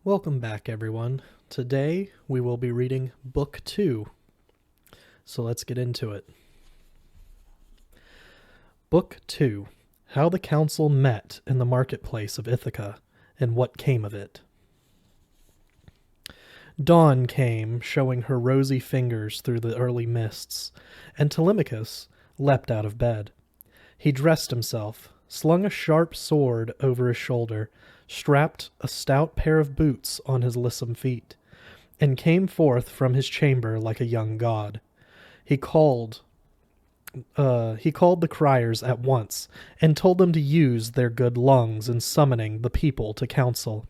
Welcome back, everyone. Today we will be reading Book 2. So let's get into it. Book 2. How the Council Met in the Marketplace of Ithica, and What Came of It. Dawn came, showing her rosy fingers through the early mists, and Telemachus leapt out of bed. He dressed himself, slung a sharp sword over his shoulder, strapped a stout pair of boots on his lissom feet, and came forth from his chamber like a young god. He called the criers at once, and told them to use their good lungs in summoning the people to council.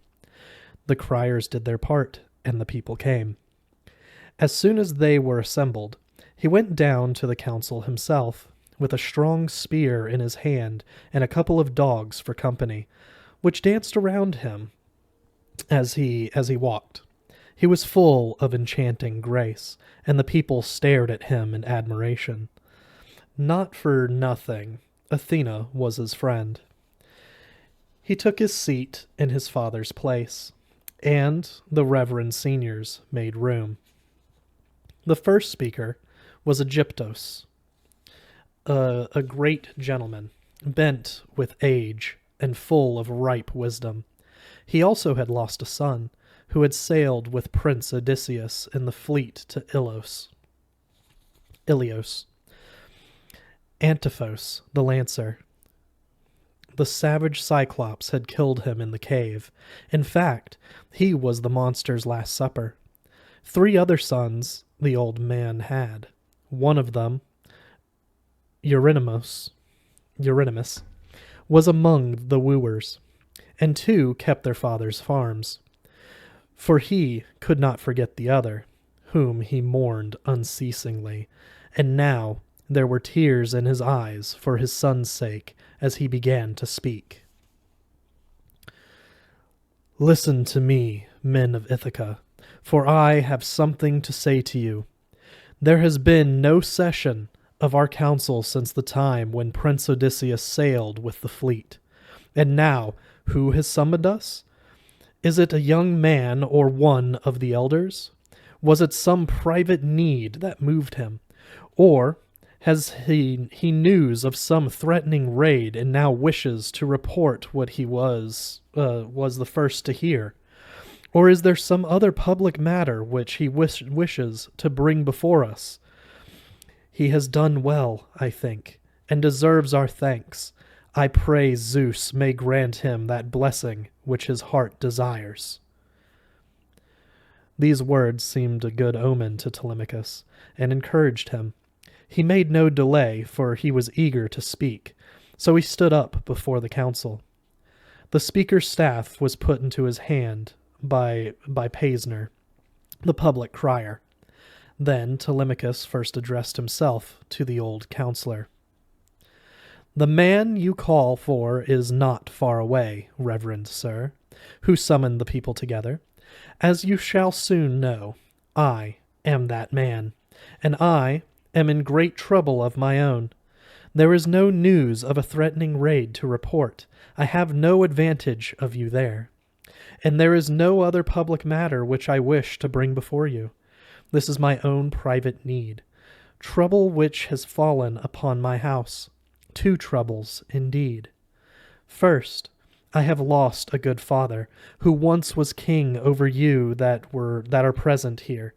The criers did their part, and the people came. As soon as they were assembled, he went down to the council himself, with a strong spear in his hand and a couple of dogs for company, which danced around him as he walked. He was full of enchanting grace, and the people stared at him in admiration. Not for nothing, Athena was his friend. He took his seat in his father's place, and the reverend seniors made room. The first speaker was Aegyptos, a great gentleman, bent with age and full of ripe wisdom. He also had lost a son, who had sailed with Prince Odysseus in the fleet to Ilios. Antiphos, the lancer. The savage Cyclops had killed him in the cave. In fact, he was the monster's last supper. 3 other sons the old man had. One of them, Eurynomus, was among the wooers, and 2 kept their father's farms. For he could not forget the other, whom he mourned unceasingly, and now there were tears in his eyes for his son's sake as he began to speak. Listen to me, men of Ithaca, for I have something to say to you. There has been no session of our council since the time when Prince Odysseus sailed with the fleet. And now, who has summoned us? Is it a young man or one of the elders? Was it some private need that moved him? Or has he news of some threatening raid and now wishes to report what he was the first to hear? Or is there some other public matter which he wishes to bring before us? He has done well, I think, and deserves our thanks. I pray Zeus may grant him that blessing which his heart desires. These words seemed a good omen to Telemachus, and encouraged him. He made no delay, for he was eager to speak, so he stood up before the council. The speaker's staff was put into his hand by Pasner, the public crier. Then Telemachus first addressed himself to the old counselor. The man you call for is not far away, reverend sir, who summoned the people together. As you shall soon know, I am that man, and I am in great trouble of my own. There is no news of a threatening raid to report. I have no advantage of you there. And there is no other public matter which I wish to bring before you. This is my own private need, trouble which has fallen upon my house. 2 troubles, indeed. First, I have lost a good father, who once was king over you that are present here,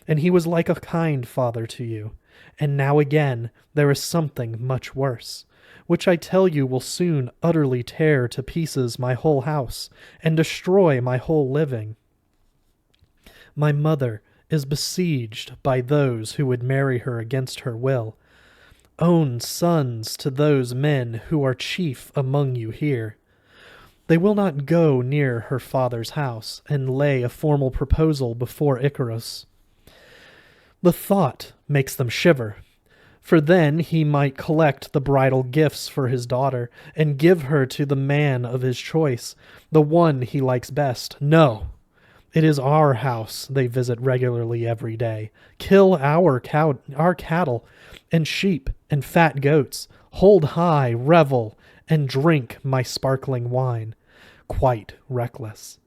and he was like a kind father to you. And now again there is something much worse, which I tell you will soon utterly tear to pieces my whole house, and destroy my whole living. My mother is besieged by those who would marry her against her will, own sons to those men who are chief among you here. They will not go near her father's house and lay a formal proposal before Icarus. The thought makes them shiver, for then he might collect the bridal gifts for his daughter and give her to the man of his choice, the one he likes best. No, it is our house they visit regularly every day, kill our cattle and sheep and fat goats, hold high revel, and drink my sparkling wine, quite reckless.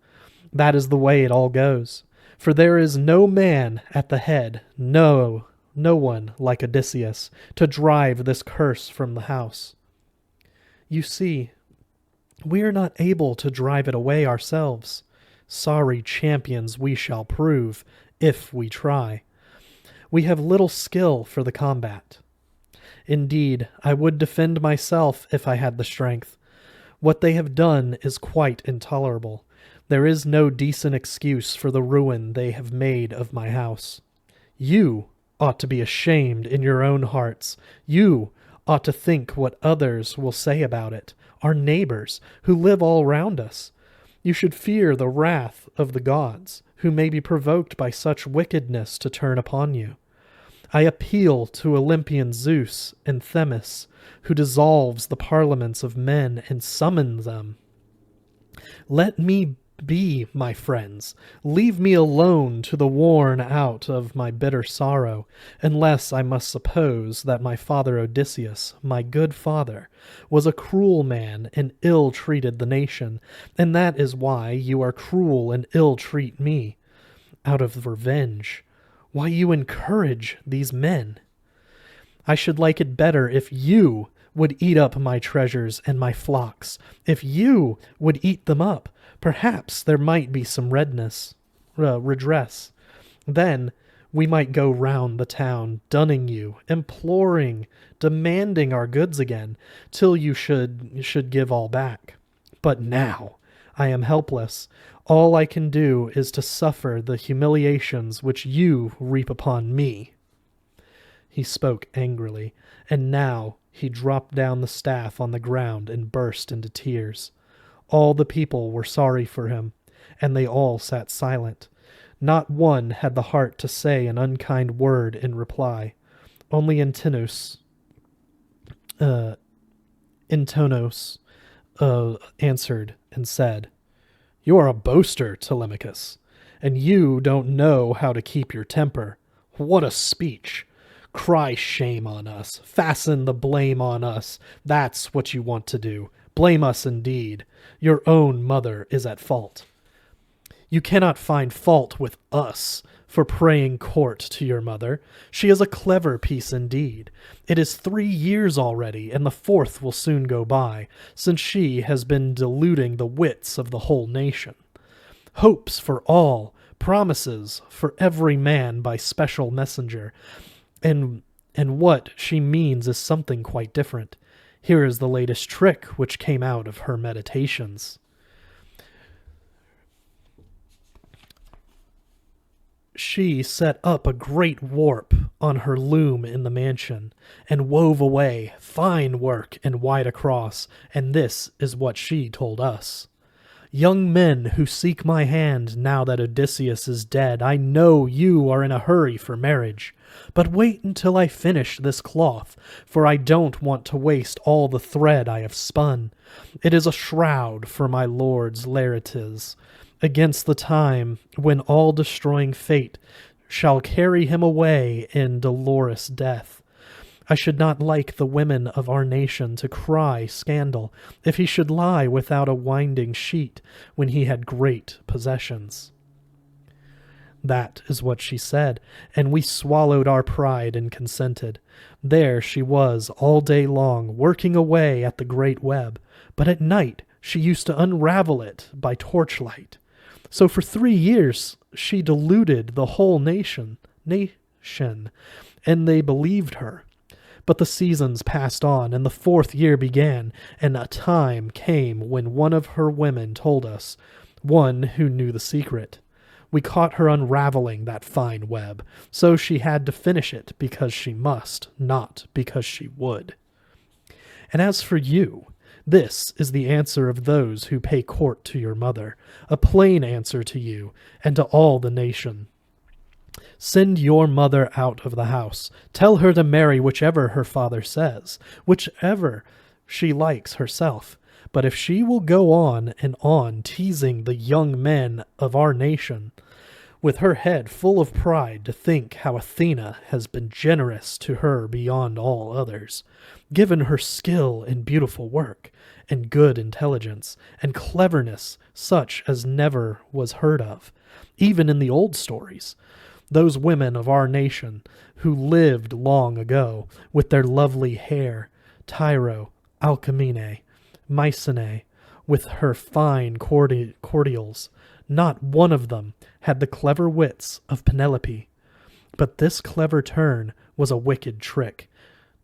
That is the way it all goes. For there is no man at the head, no one like Odysseus, to drive this curse from the house. You see, we are not able to drive it away ourselves. Sorry champions we shall prove, if we try. We have little skill for the combat. Indeed, I would defend myself if I had the strength. What they have done is quite intolerable. There is no decent excuse for the ruin they have made of my house. You ought to be ashamed in your own hearts. You ought to think what others will say about it, our neighbors, who live all round us. You should fear the wrath of the gods, who may be provoked by such wickedness to turn upon you. I appeal to Olympian Zeus and Themis, who dissolves the parliaments of men and summons them. Let me be, my friends. Leave me alone to the worn out of my bitter sorrow, unless I must suppose that my father Odysseus, my good father, was a cruel man and ill-treated the nation, and that is why you are cruel and ill-treat me. Out of revenge. Why you encourage these men. I should like it better if you would eat up my treasures and my flocks. If you would eat them up, perhaps there might be some redress. Then we might go round the town, dunning you, imploring, demanding our goods again, till you should give all back. But now I am helpless. All I can do is to suffer the humiliations which you reap upon me. He spoke angrily, and now he dropped down the staff on the ground and burst into tears. All the people were sorry for him, and they all sat silent. Not one had the heart to say an unkind word in reply. Only Antinous answered and said, "You are a boaster, Telemachus, and you don't know how to keep your temper. What a speech! Cry shame on us. Fasten the blame on us. That's what you want to do. Blame us indeed. Your own mother is at fault. You cannot find fault with us for praying court to your mother. She is a clever piece indeed. It is 3 years already, and the 4th will soon go by, since she has been deluding the wits of the whole nation. Hopes for all, promises for every man by special messenger, and what she means is something quite different. Here is the latest trick which came out of her meditations. She set up a great warp on her loom in the mansion, and wove away fine work and wide across, and this is what she told us. Young men who seek my hand now that Odysseus is dead, I know you are in a hurry for marriage. But wait until I finish this cloth, for I don't want to waste all the thread I have spun. It is a shroud for my lord's Laertes, against the time when all-destroying fate shall carry him away in dolorous death. I should not like the women of our nation to cry scandal if he should lie without a winding sheet when he had great possessions. That is what she said, and we swallowed our pride and consented. There she was all day long, working away at the great web, but at night she used to unravel it by torchlight. So for 3 years she deluded the whole nation, and they believed her. But the seasons passed on, and the 4th year began, and a time came when one of her women told us, one who knew the secret. We caught her unraveling that fine web, so she had to finish it because she must, not because she would. And as for you, this is the answer of those who pay court to your mother, a plain answer to you and to all the nation. Send your mother out of the house. Tell her to marry whichever her father says, whichever she likes herself. But if she will go on and on teasing the young men of our nation, with her head full of pride to think how Athena has been generous to her beyond all others, given her skill in beautiful work, and good intelligence, and cleverness such as never was heard of, even in the old stories. Those women of our nation who lived long ago, with their lovely hair, Tyro, Alcmene, Mycenae, with her fine cordials, not one of them had the clever wits of Penelope. But this clever turn was a wicked trick.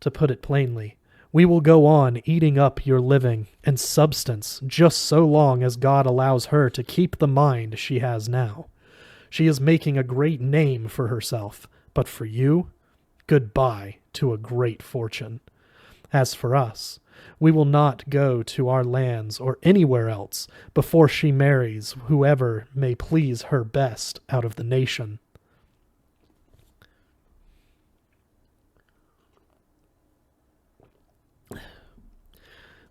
To put it plainly, we will go on eating up your living and substance just so long as God allows her to keep the mind she has now. She is making a great name for herself, but for you, goodbye to a great fortune. As for us, we will not go to our lands or anywhere else before she marries whoever may please her best out of the nation.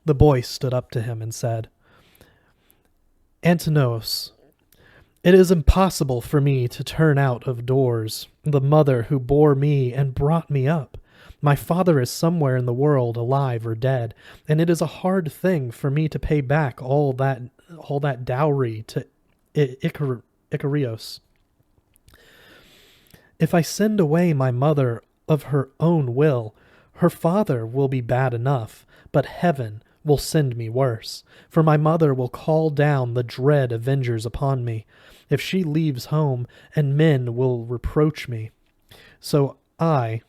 The boy stood up to him and said, Antinous, it is impossible for me to turn out of doors the mother who bore me and brought me up. My father is somewhere in the world, alive or dead, and it is a hard thing for me to pay back all that dowry to Icarios. If I send away my mother of her own will, her father will be bad enough, but heaven will send me worse, for my mother will call down the dread avengers upon me, if she leaves home, and men will reproach me. So I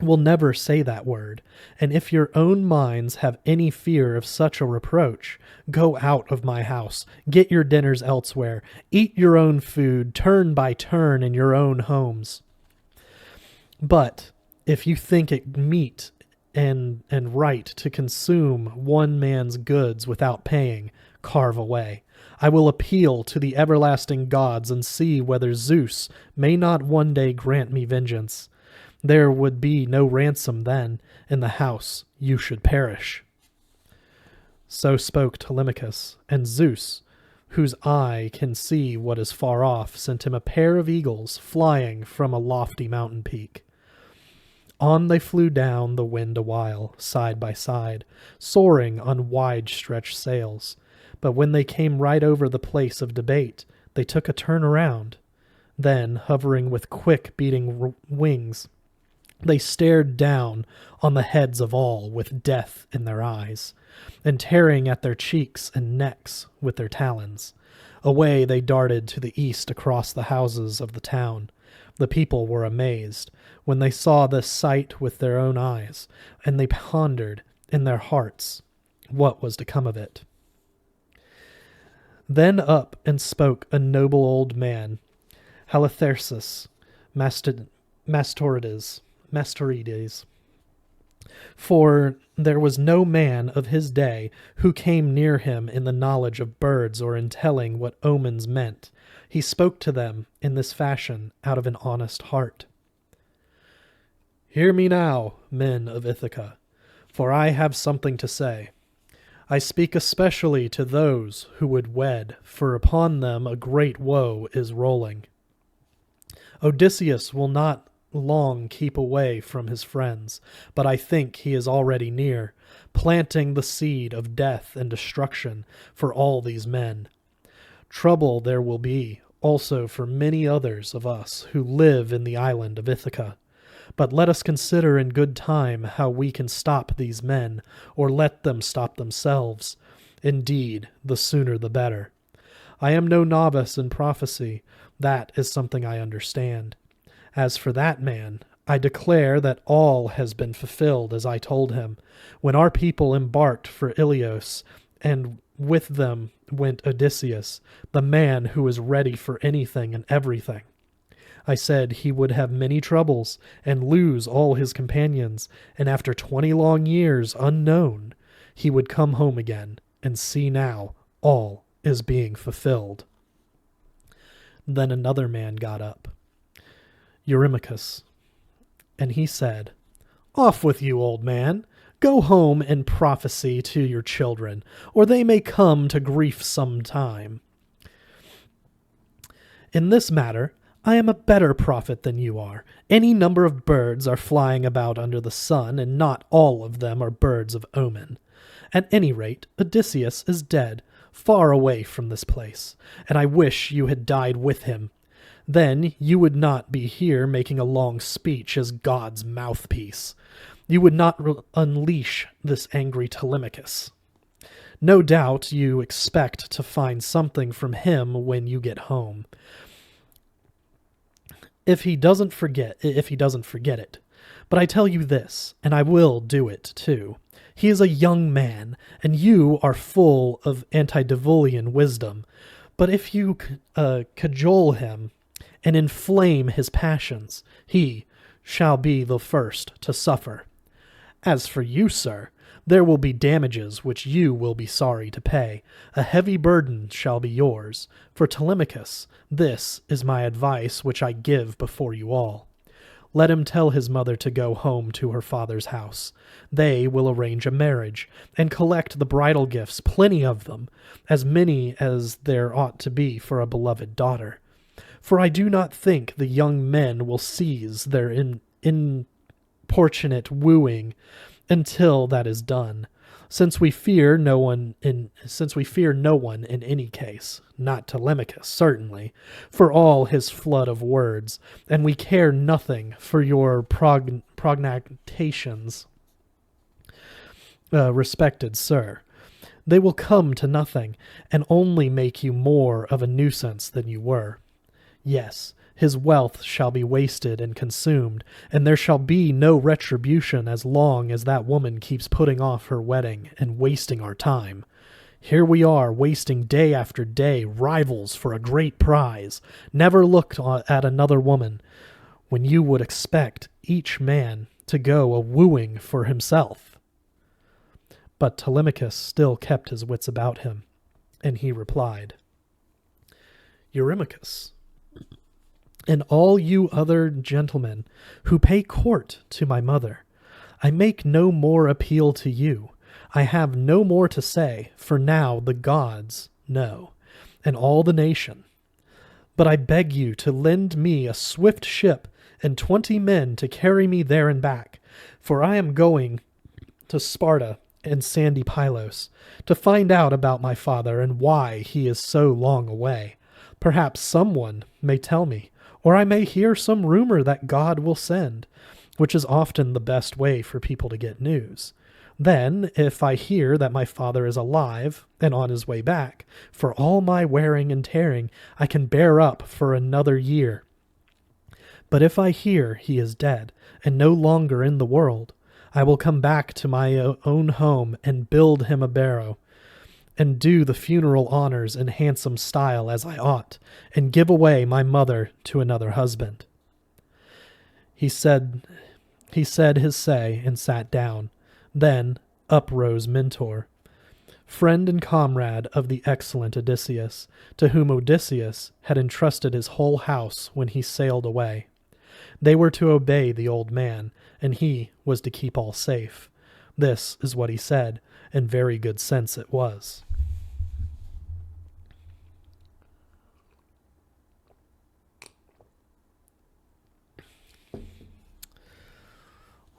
will never say that word, and if your own minds have any fear of such a reproach, go out of my house, get your dinners elsewhere, eat your own food, turn by turn in your own homes. But if you think it meet and right to consume one man's goods without paying, carve away. I will appeal to the everlasting gods and see whether Zeus may not one day grant me vengeance. There would be no ransom then. In the house you should perish. So spoke Telemachus, and Zeus, whose eye can see what is far off, sent him a pair of eagles flying from a lofty mountain peak. On they flew down the wind a while, side by side, soaring on wide-stretched sails. But when they came right over the place of debate, they took a turn around. Then, hovering with quick beating wings, they stared down on the heads of all with death in their eyes, and tearing at their cheeks and necks with their talons. Away they darted to the east across the houses of the town. The people were amazed when they saw this sight with their own eyes, and they pondered in their hearts what was to come of it. Then up and spoke a noble old man, Halitherses Mastorides, for there was no man of his day who came near him in the knowledge of birds or in telling what omens meant. He spoke to them in this fashion out of an honest heart. Hear me now, men of Ithica, for I have something to say. I speak especially to those who would wed, for upon them a great woe is rolling. Odysseus will not long keep away from his friends, but I think he is already near, planting the seed of death and destruction for all these men. Trouble there will be also for many others of us who live in the island of Ithaca. But let us consider in good time how we can stop these men, or let them stop themselves. Indeed, the sooner the better. I am no novice in prophecy. That is something I understand. As for that man, I declare that all has been fulfilled as I told him, when our people embarked for Ilios, and with them went Odysseus, the man who is ready for anything and everything. I said he would have many troubles and lose all his companions, and after 20 long years unknown, he would come home again, and see now all is being fulfilled. Then another man got up, Eurymachus, and he said, Off with you, old man. Go home and prophesy to your children, or they may come to grief some time. In this matter, I am a better prophet than you are. Any number of birds are flying about under the sun, and not all of them are birds of omen. At any rate, Odysseus is dead, far away from this place, and I wish you had died with him. Then you would not be here making a long speech as God's mouthpiece. You would not unleash this angry Telemachus. No doubt you expect to find something from him when you get home. If he doesn't forget it. But I tell you this, and I will do it too. He is a young man, and you are full of antediluvian wisdom. But if you cajole him and inflame his passions, he shall be the first to suffer. As for you, sir, there will be damages which you will be sorry to pay. A heavy burden shall be yours. For Telemachus, this is my advice which I give before you all. Let him tell his mother to go home to her father's house. They will arrange a marriage, and collect the bridal gifts, plenty of them, as many as there ought to be for a beloved daughter. For I do not think the young men will cease their importunate wooing until that is done, since we fear no one in any case, not Telemachus, certainly, for all his flood of words, and we care nothing for your prognostications, respected sir. They will come to nothing, and only make you more of a nuisance than you were. Yes, his wealth shall be wasted and consumed, and there shall be no retribution as long as that woman keeps putting off her wedding and wasting our time. Here we are, wasting day after day, rivals for a great prize, never looked at another woman, when you would expect each man to go a-wooing for himself. But Telemachus still kept his wits about him, and he replied, Eurymachus, and all you other gentlemen who pay court to my mother, I make no more appeal to you. I have no more to say, for now the gods know, and all the nation. But I beg you to lend me a swift ship and 20 men to carry me there and back, for I am going to Sparta and sandy Pylos to find out about my father and why he is so long away. Perhaps someone may tell me, or I may hear some rumor that God will send, which is often the best way for people to get news. Then, if I hear that my father is alive and on his way back, for all my wearing and tearing, I can bear up for another year. But if I hear he is dead and no longer in the world, I will come back to my own home and build him a barrow, and do the funeral honors in handsome style as I ought, and give away my mother to another husband. He said his say and sat down. Then up rose Mentor, friend and comrade of the excellent Odysseus, to whom Odysseus had entrusted his whole house when he sailed away. They were to obey the old man, and he was to keep all safe. This is what he said, and very good sense it was.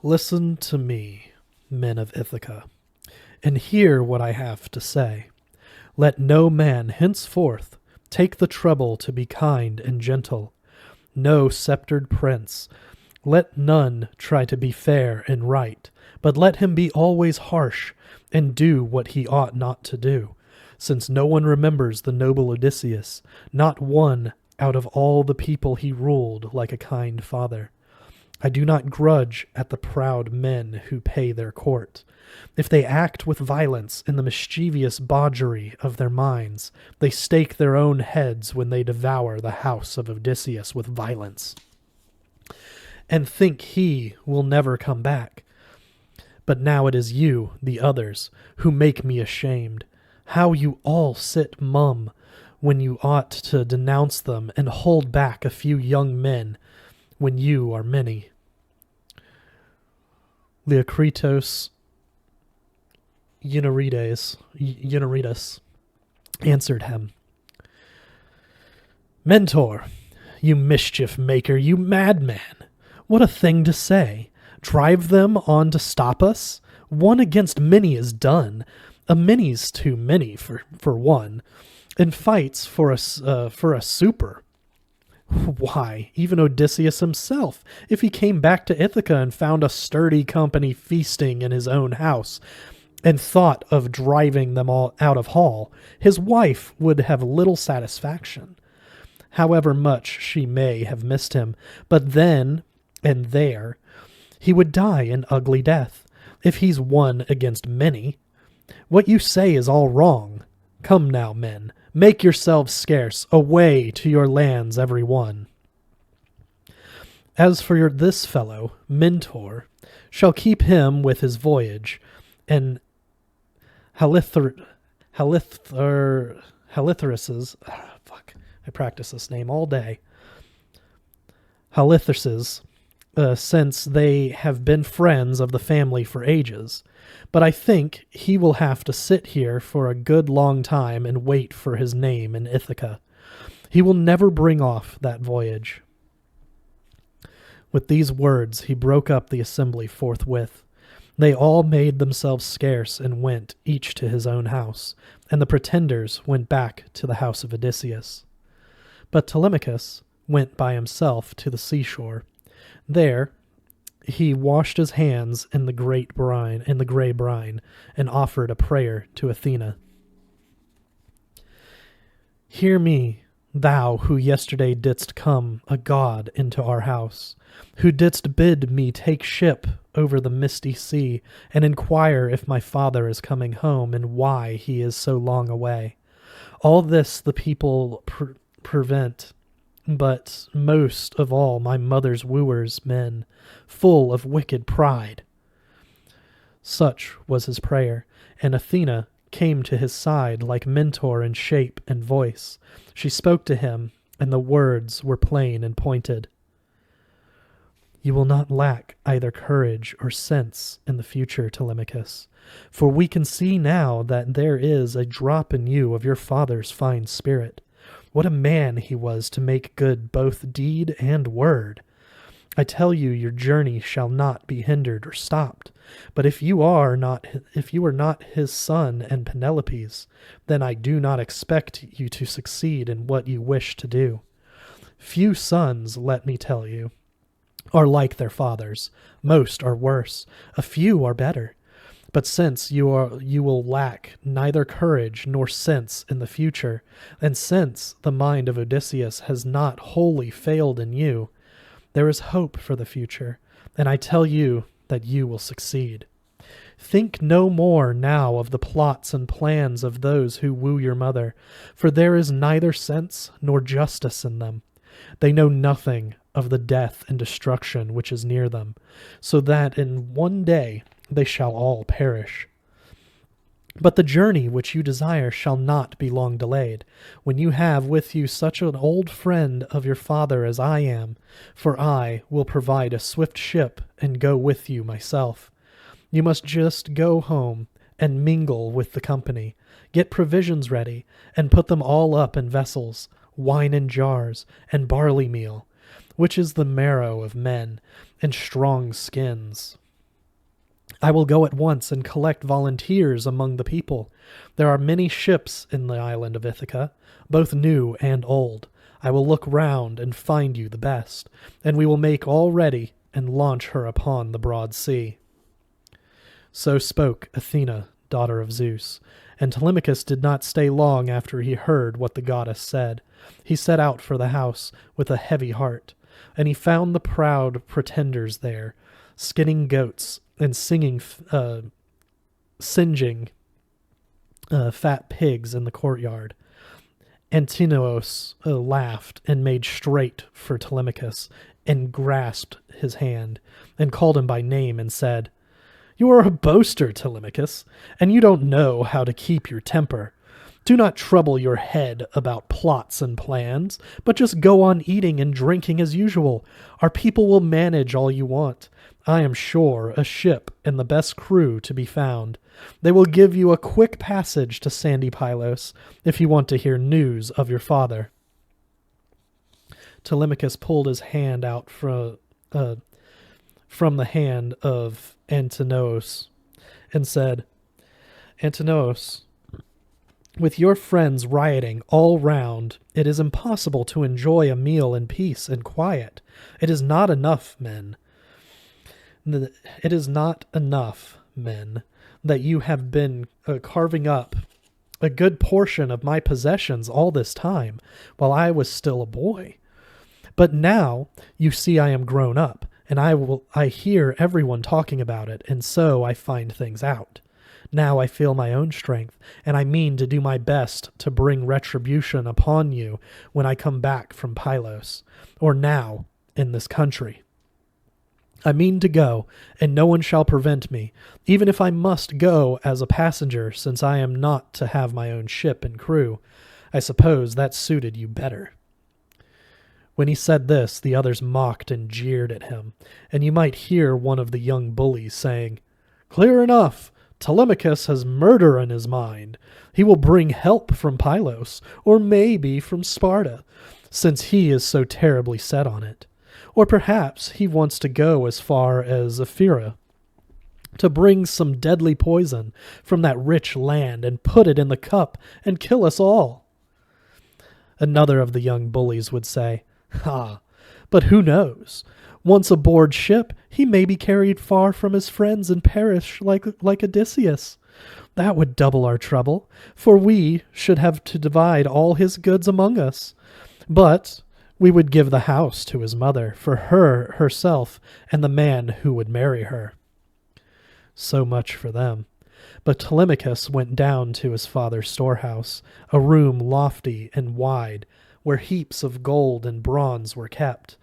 Listen to me, men of Ithaca, and hear what I have to say. Let no man henceforth take the trouble to be kind and gentle. No sceptred prince. Let none try to be fair and right, but let him be always harsh, and do what he ought not to do, since no one remembers the noble Odysseus, not one out of all the people he ruled like a kind father. I do not grudge at the proud men who pay their court. If they act with violence in the mischievous bawdry of their minds, they stake their own heads when they devour the house of Odysseus with violence, and think he will never come back. But now it is you, the others, who make me ashamed. How you all sit mum when you ought to denounce them and hold back a few young men when you are many. Leocritus Euryrides answered him, Mentor, you mischief maker, you madman! What a thing to say! Drive them on to stop us? One against many is done. A many's too many for one, and fights for a super. Why, even Odysseus himself, if he came back to Ithaca and found a sturdy company feasting in his own house, and thought of driving them all out of hall, his wife would have little satisfaction, however much she may have missed him. But then and there he would die an ugly death, if he's one against many. What you say is all wrong. Come now, men, make yourselves scarce, away to your lands every one. As for this fellow, Mentor, shall keep him with his voyage, and Halitherus's, I practice this name all day, Halitherus's, since they have been friends of the family for ages. But I think he will have to sit here for a good long time and wait for his name in Ithaca. He will never bring off that voyage. With these words he broke up the assembly forthwith. They all made themselves scarce and went, each to his own house, and the pretenders went back to the house of Odysseus. But Telemachus went by himself to the seashore. There he washed his hands in the grey brine, and offered a prayer to Athena. Hear me, thou who yesterday didst come a god into our house, who didst bid me take ship over the misty sea, and inquire if my father is coming home, and why he is so long away. All this the people prevent, but most of all my mother's wooers, men, full of wicked pride. Such was his prayer, and Athena came to his side like Mentor in shape and voice. She spoke to him, and the words were plain and pointed. You will not lack either courage or sense in the future, Telemachus, for we can see now that there is a drop in you of your father's fine spirit. What a man he was to make good both deed and word. I tell you, your journey shall not be hindered or stopped. But if you are not his son and Penelope's, then I do not expect you to succeed in what you wish to do. Few sons, let me tell you, are like their fathers. Most are worse. A few are better. But since you will lack neither courage nor sense in the future, and since the mind of Odysseus has not wholly failed in you, there is hope for the future, and I tell you that you will succeed. Think no more now of the plots and plans of those who woo your mother, for there is neither sense nor justice in them. They know nothing of the death and destruction which is near them, so that in one day they shall all perish. But the journey which you desire shall not be long delayed, when you have with you such an old friend of your father as I am, for I will provide a swift ship and go with you myself. You must just go home and mingle with the company, get provisions ready, and put them all up in vessels, wine in jars, and barley meal, which is the marrow of men, and strong skins. I will go at once and collect volunteers among the people. There are many ships in the island of Ithaca, both new and old. I will look round and find you the best, and we will make all ready and launch her upon the broad sea. So spoke Athena, daughter of Zeus, and Telemachus did not stay long after he heard what the goddess said. He set out for the house with a heavy heart, and he found the proud pretenders there, skinning goats and singeing fat pigs in the courtyard. Antinous laughed and made straight for Telemachus, and grasped his hand, and called him by name, and said, You are a boaster, Telemachus, and you don't know how to keep your temper. Do not trouble your head about plots and plans, but just go on eating and drinking as usual. Our people will manage all you want. I am sure a ship and the best crew to be found. They will give you a quick passage to sandy Pylos, if you want to hear news of your father. Telemachus pulled his hand out from the hand of Antinous, and said, Antinous, with your friends rioting all round, it is impossible to enjoy a meal in peace and quiet. It is not enough, men. It is not enough, men, that you have been carving up a good portion of my possessions all this time, while I was still a boy. But now you see I am grown up, and I hear everyone talking about it, and so I find things out. Now I feel my own strength, and I mean to do my best to bring retribution upon you when I come back from Pylos, or now in this country. I mean to go, and no one shall prevent me, even if I must go as a passenger, since I am not to have my own ship and crew. I suppose that suited you better. When he said this, the others mocked and jeered at him, and you might hear one of the young bullies saying, "Clear enough! Telemachus has murder in his mind. He will bring help from Pylos, or maybe from Sparta, since he is so terribly set on it. Or perhaps he wants to go as far as Ithica, to bring some deadly poison from that rich land and put it in the cup and kill us all." Another of the young bullies would say, "Ah, but who knows? Once aboard ship, he may be carried far from his friends and perish like Odysseus. That would double our trouble, for we should have to divide all his goods among us. But we would give the house to his mother, for her herself, and the man who would marry her." So much for them. But Telemachus went down to his father's storehouse, a room lofty and wide, where heaps of gold and bronze were kept,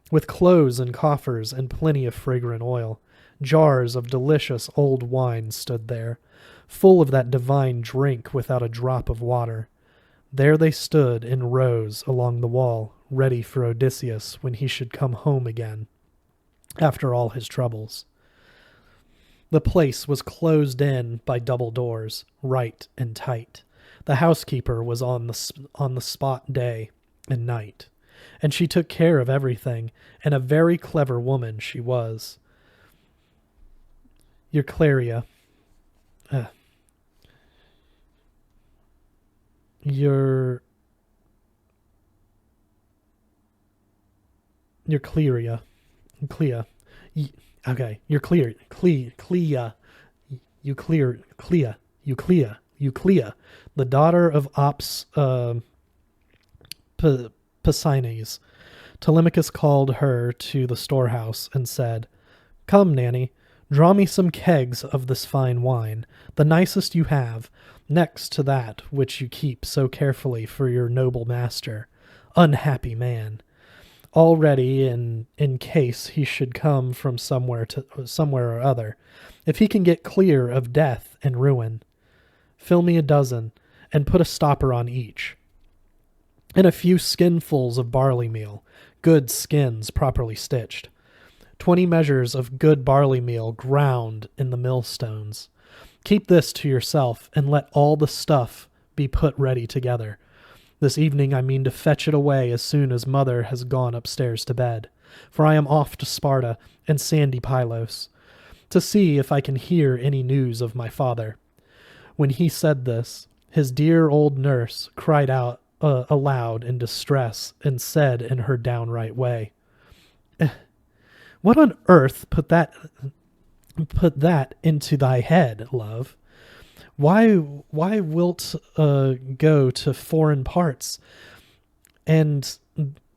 with clothes and coffers and plenty of fragrant oil. Jars of delicious old wine stood there, full of that divine drink without a drop of water. There they stood in rows along the wall, ready for Odysseus when he should come home again, after all his troubles. The place was closed in by double doors, right and tight. The housekeeper was on the spot day and night, and she took care of everything, and a very clever woman she was. Eucleria. Eucleria. Okay, Eucleia, the daughter of Ops Pisines. Telemachus called her to the storehouse and said, "Come, Nanny, draw me some kegs of this fine wine, the nicest you have, next to that which you keep so carefully for your noble master. Unhappy man! All ready in case he should come from somewhere or other, if he can get clear of death and ruin. Fill me a dozen, and put a stopper on each. And a few skinfuls of barley meal, good skins properly stitched. 20 measures of good barley meal ground in the millstones. Keep this to yourself, and let all the stuff be put ready together. This evening I mean to fetch it away as soon as mother has gone upstairs to bed, for I am off to Sparta and sandy Pylos, to see if I can hear any news of my father." When he said this, his dear old nurse cried out aloud in distress and said in her downright way, "What on earth put that into thy head, love? Why wilt go to foreign parts, and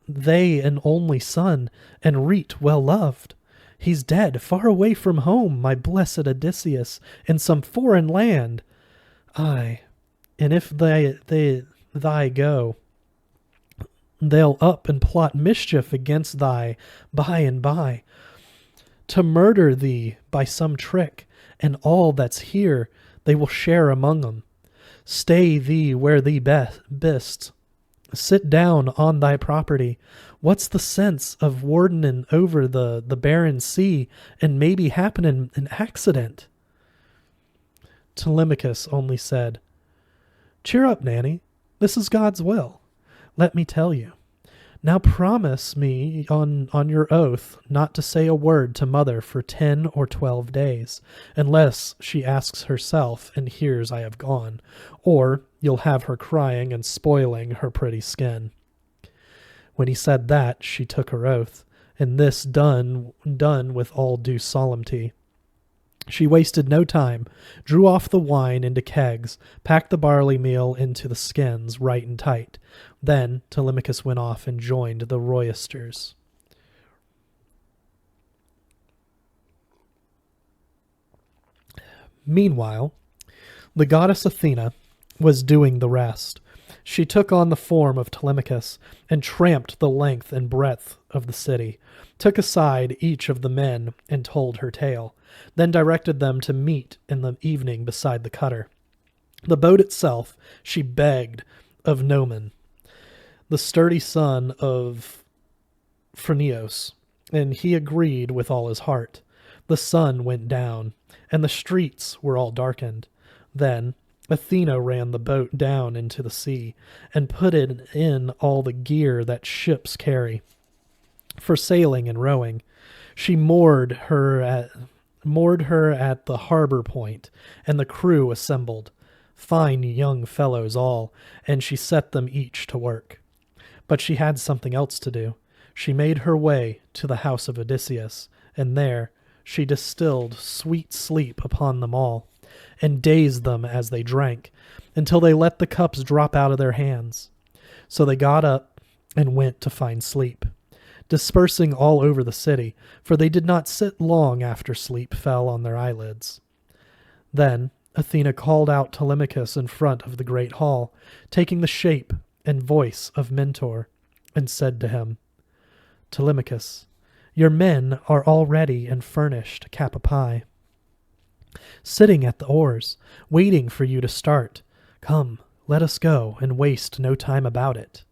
they an only son, and reet well loved? He's dead, far away from home, my blessed Odysseus, in some foreign land. Aye, and if thy go, they'll up and plot mischief against thy by and by, to murder thee by some trick, and all that's here they will share among 'em. Stay thee where thee best. Sit down on thy property. What's the sense of wardening over the barren sea, and maybe happening an accident?" Telemachus only said, "Cheer up, Nanny. This is God's will. Let me tell you. Now promise me on your oath not to say a word to mother for 10 or 12 days, unless she asks herself and hears I have gone, or you'll have her crying and spoiling her pretty skin." When he said that, she took her oath, and this done with all due solemnity. She wasted no time, drew off the wine into kegs, packed the barley meal into the skins right and tight. Then Telemachus went off and joined the roysters. Meanwhile, the goddess Athena was doing the rest. She took on the form of Telemachus and tramped the length and breadth of the city, took aside each of the men and told her tale, then directed them to meet in the evening beside the cutter. The boat itself she begged of Noman, the sturdy son of Phrynios, and he agreed with all his heart. The sun went down, and the streets were all darkened. Then Athena ran the boat down into the sea, and put in all the gear that ships carry for sailing and rowing. She moored her at the harbor point, and the crew assembled, fine young fellows all, and she set them each to work. But she had something else to do. She made her way to the house of Odysseus, and there she distilled sweet sleep upon them all, and dazed them as they drank, until they let the cups drop out of their hands. So they got up and went to find sleep, dispersing all over the city, for they did not sit long after sleep fell on their eyelids. Then Athena called out Telemachus in front of the great hall, taking the shape and voice of Mentor, and said to him, "Telemachus, your men are all ready and furnished to cap a pie, sitting at the oars, waiting for you to start. Come, let us go, and waste no time about it."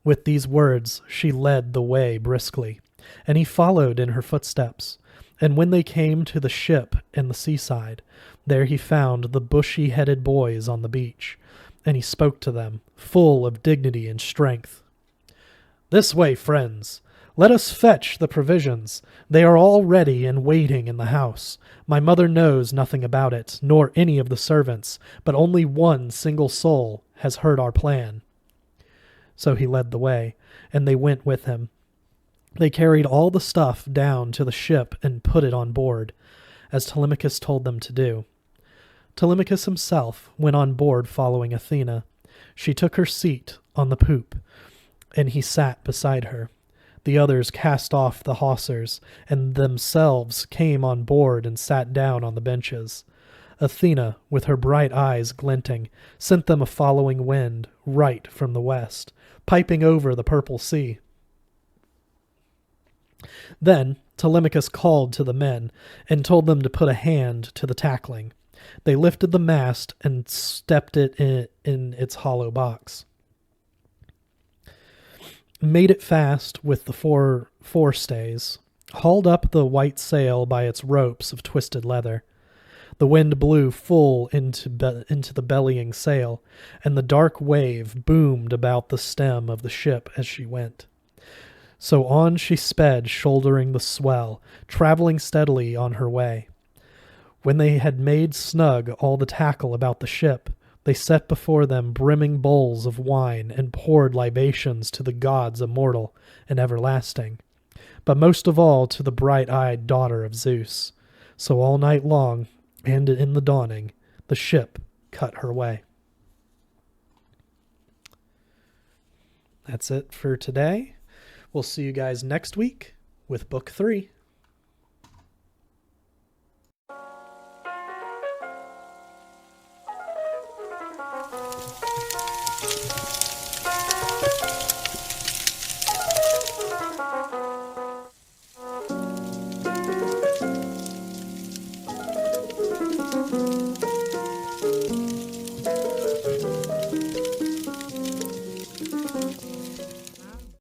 With these words she led the way briskly, and he followed in her footsteps. And when they came to the ship in the seaside, there he found the bushy-headed boys on the beach, and he spoke to them, full of dignity and strength. "This way, friends. Let us fetch the provisions. They are all ready and waiting in the house. My mother knows nothing about it, nor any of the servants, but only one single soul has heard our plan." So he led the way, and they went with him. They carried all the stuff down to the ship and put it on board, as Telemachus told them to do. Telemachus himself went on board following Athena. She took her seat on the poop, and he sat beside her. The others cast off the hawsers, and themselves came on board and sat down on the benches. Athena, with her bright eyes glinting, sent them a following wind right from the west, piping over the purple sea. Then Telemachus called to the men and told them to put a hand to the tackling. They lifted the mast and stepped it in its hollow box, made it fast with the forestays, hauled up the white sail by its ropes of twisted leather. The wind blew full into the bellying sail, and the dark wave boomed about the stem of the ship as she went. So on she sped, shouldering the swell, traveling steadily on her way. When they had made snug all the tackle about the ship, they set before them brimming bowls of wine and poured libations to the gods immortal and everlasting, but most of all to the bright-eyed daughter of Zeus. So all night long, and in the dawning, the ship cut her way. That's it for today. We'll see you guys next week with Book 3.